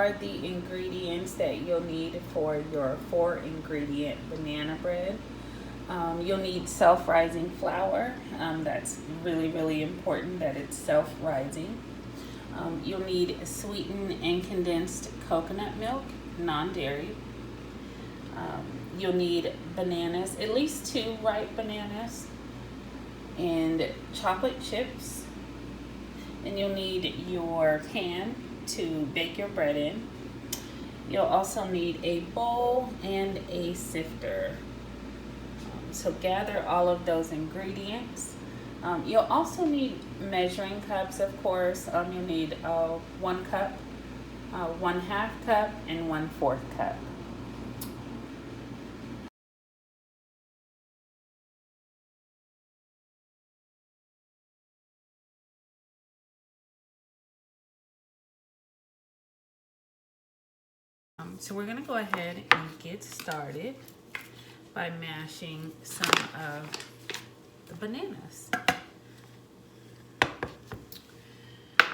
are the ingredients that you'll need for your 4-ingredient banana bread. You'll need self-rising flour. That's really, really important that it's self-rising. You'll need sweetened and condensed coconut milk, non-dairy. You'll need bananas, at least 2 ripe bananas, and chocolate chips. And you'll need your pan to bake your bread in. You'll also need a bowl and a sifter. So gather all of those ingredients. You'll also need measuring cups, of course. You'll need 1 cup, 1/2 cup, and 1/4 cup. So we're gonna go ahead and get started by mashing some of the bananas.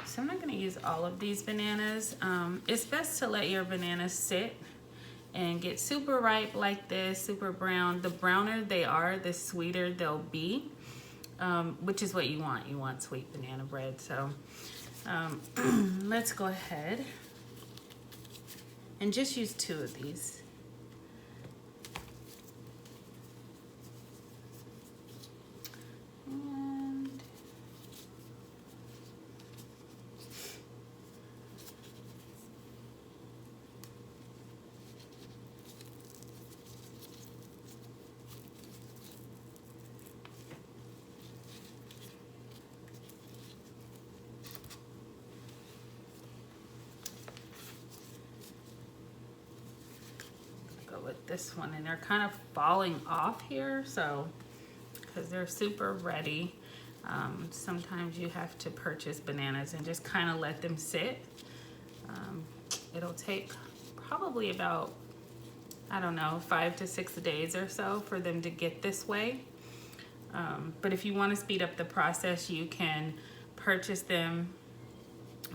So I'm not gonna use all of these bananas. It's best to let your bananas sit and get super ripe like this, super brown. The browner they are, the sweeter they'll be, which is what you want. You want sweet banana bread. So let's go ahead and just use 2 of these. With this one, and they're kind of falling off here, so because they're super ready. Sometimes you have to purchase bananas and just kind of let them sit. It'll take probably about, I don't know, 5 to 6 days or so for them to get this way. But if you want to speed up the process, you can purchase them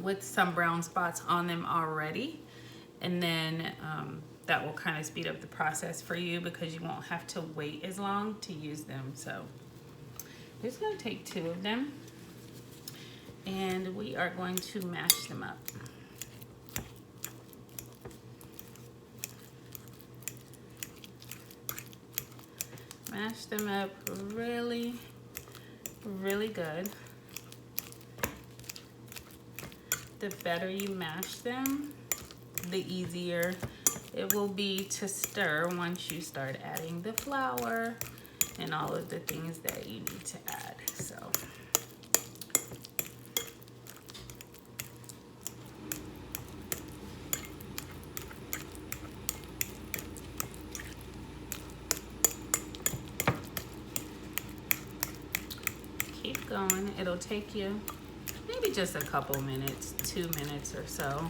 with some brown spots on them already, and then that will kind of speed up the process for you because you won't have to wait as long to use them. So I'm just going to take 2 of them, and we are going to mash them up. Mash them up really, really good. The better you mash them, the easier it will be to stir once you start adding the flour and all of the things that you need to add. So keep going. It'll take you maybe just a couple minutes, 2 minutes or so.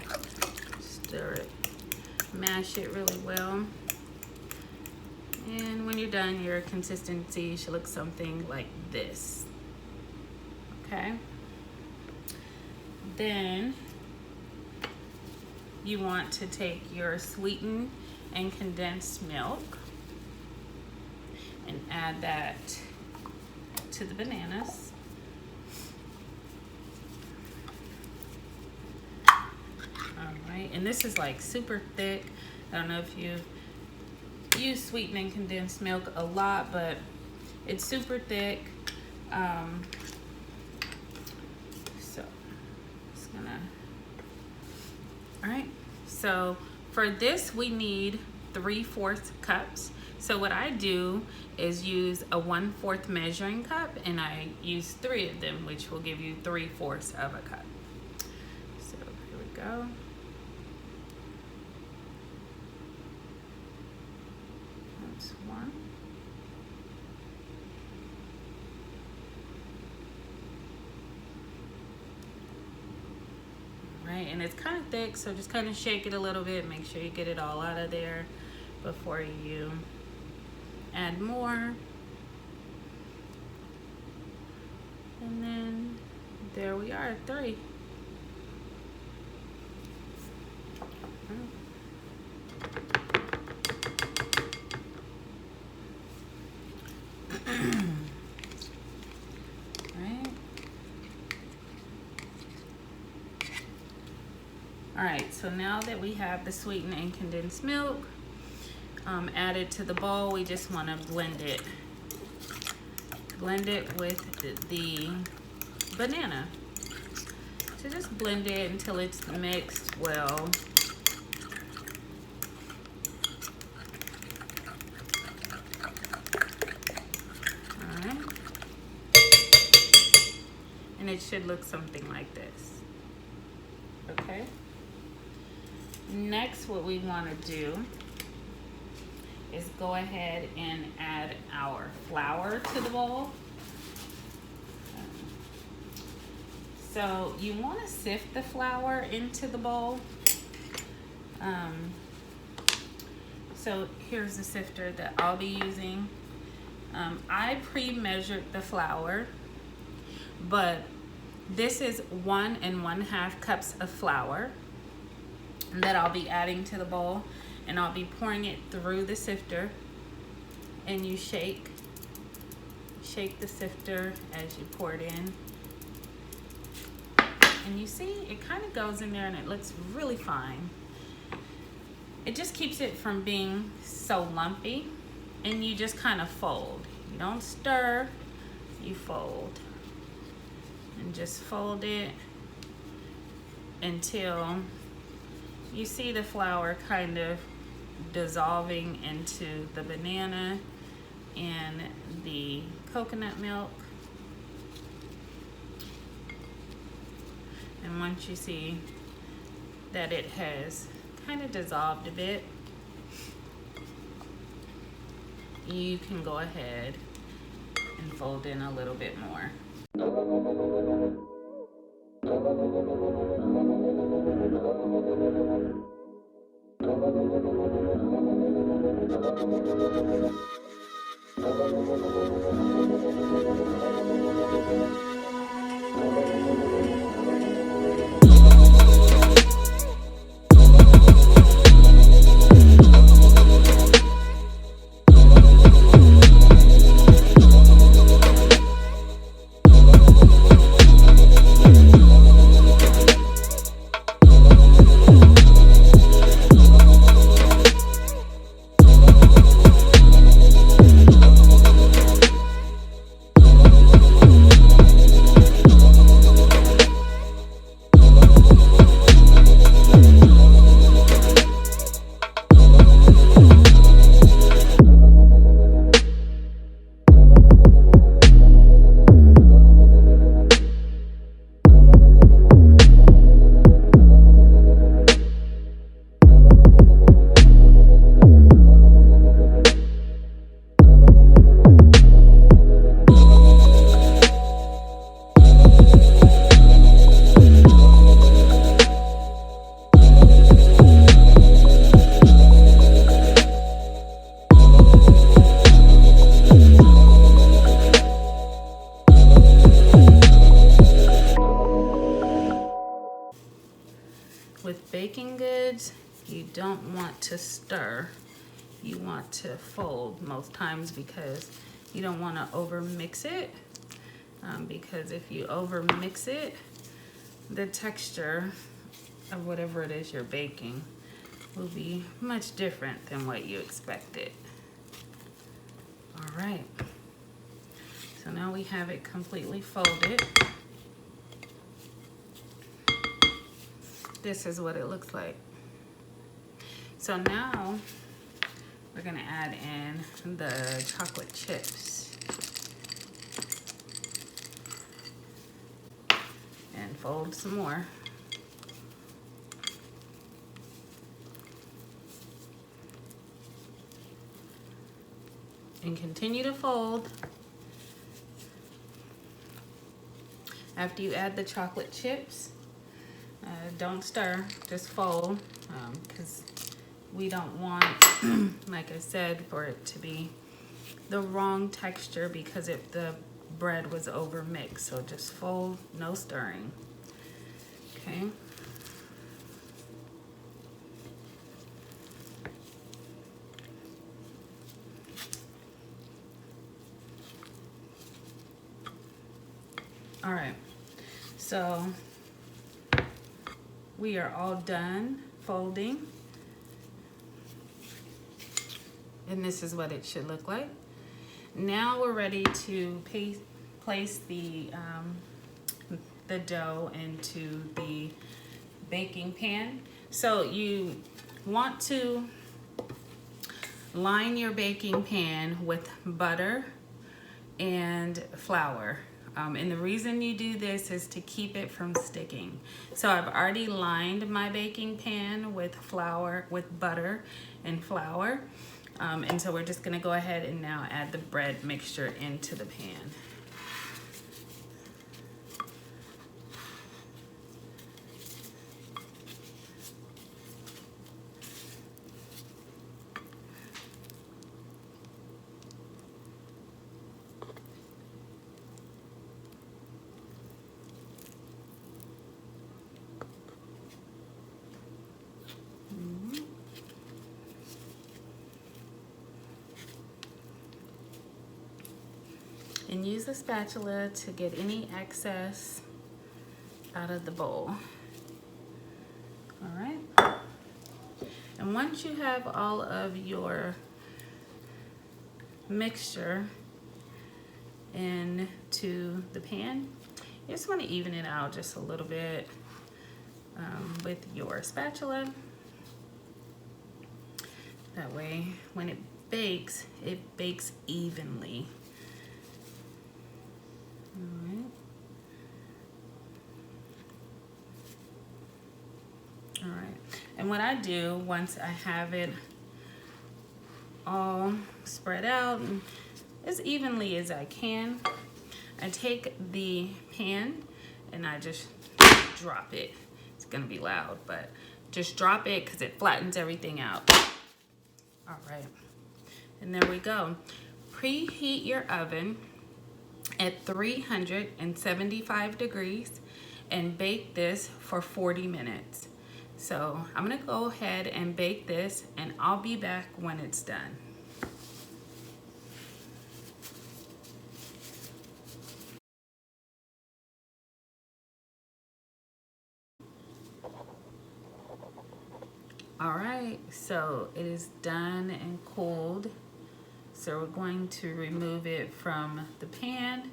Stir it. Mash it really well, and when you're done, your consistency should look something like this. Okay, then you want to take your sweetened and condensed milk and add that to the bananas. And this is like super thick. I don't know if you use sweetened and condensed milk a lot, but it's super thick. So just gonna, all right. So for this, we need 3/4 cups. So what I do is use a 1/4 measuring cup, and I use 3 of them, which will give you 3/4 of a cup. So here we go. That's 1. Right, and it's kind of thick, so just kind of shake it a little bit. Make sure you get it all out of there before you add more. And then there we are, 3. right, so now that we have the sweetened and condensed milk added to the bowl, we just want to blend it. Blend it with the banana. So just blend it until it's mixed well. All right. And it should look something like this. Okay. Next, what we want to do is go ahead and add our flour to the bowl. So you want to sift the flour into the bowl. So here's the sifter that I'll be using. I pre-measured the flour, but this is 1 1/2 cups of flour that I'll be adding to the bowl, and I'll be pouring it through the sifter. And you shake the sifter as you pour it in. And you see, it kind of goes in there and it looks really fine. It just keeps it from being so lumpy. And you just kind of fold. You don't stir, you fold. And just fold it until you see the flour kind of dissolving into the banana and the coconut milk. And once you see that it has kind of dissolved a bit, you can go ahead and fold in a little bit more. With baking goods, you don't want to stir. You want to fold most times because you don't want to over mix it. Because if you over mix it, the texture of whatever it is you're baking will be much different than what you expected. All right. So now we have it completely folded. This is what it looks like. So now we're gonna add in the chocolate chips and fold some more. And continue to fold. After you add the chocolate chips, don't stir, just fold, because we don't want, like I said, for it to be the wrong texture because if the bread was over mixed. So just fold, no stirring. Okay. All right, so we are all done folding. And this is what it should look like. Now we're ready to place the dough into the baking pan. So you want to line your baking pan with butter and flour. And the reason you do this is to keep it from sticking. So I've already lined my baking pan with butter and flour. And so we're just gonna go ahead and now add the bread mixture into the pan. And use the spatula to get any excess out of the bowl. All right. And once you have all of your mixture into the pan, you just want to even it out just a little bit with your spatula. That way, when it bakes evenly. All right. And what I do once I have it all spread out and as evenly as I can, I take the pan and I just drop it. It's gonna be loud, but just drop it because it flattens everything out. All right. And there we go. Preheat your oven at 375 degrees and bake this for 40 minutes. So I'm gonna go ahead and bake this and I'll be back when it's done. All right, so it is done and cooled. So we're going to remove it from the pan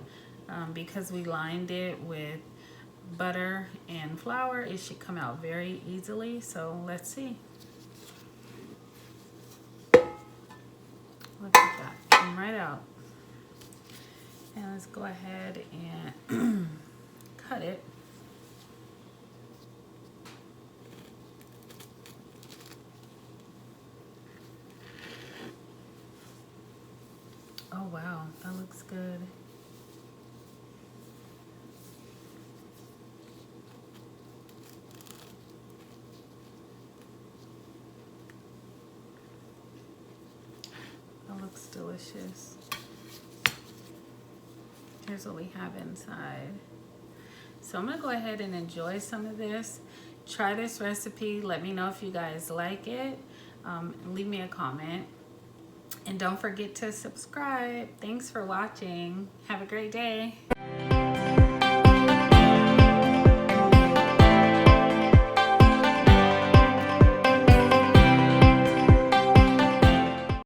because we lined it with butter and flour. It should come out very easily. So let's see. Look at that, come right out. And let's go ahead and cut it. Oh wow, that looks good. That looks delicious. Here's what we have inside. So I'm gonna go ahead and enjoy some of this. Try this recipe. Let me know if you guys like it. Leave me a comment. And don't forget to subscribe. Thanks for watching. Have a great day.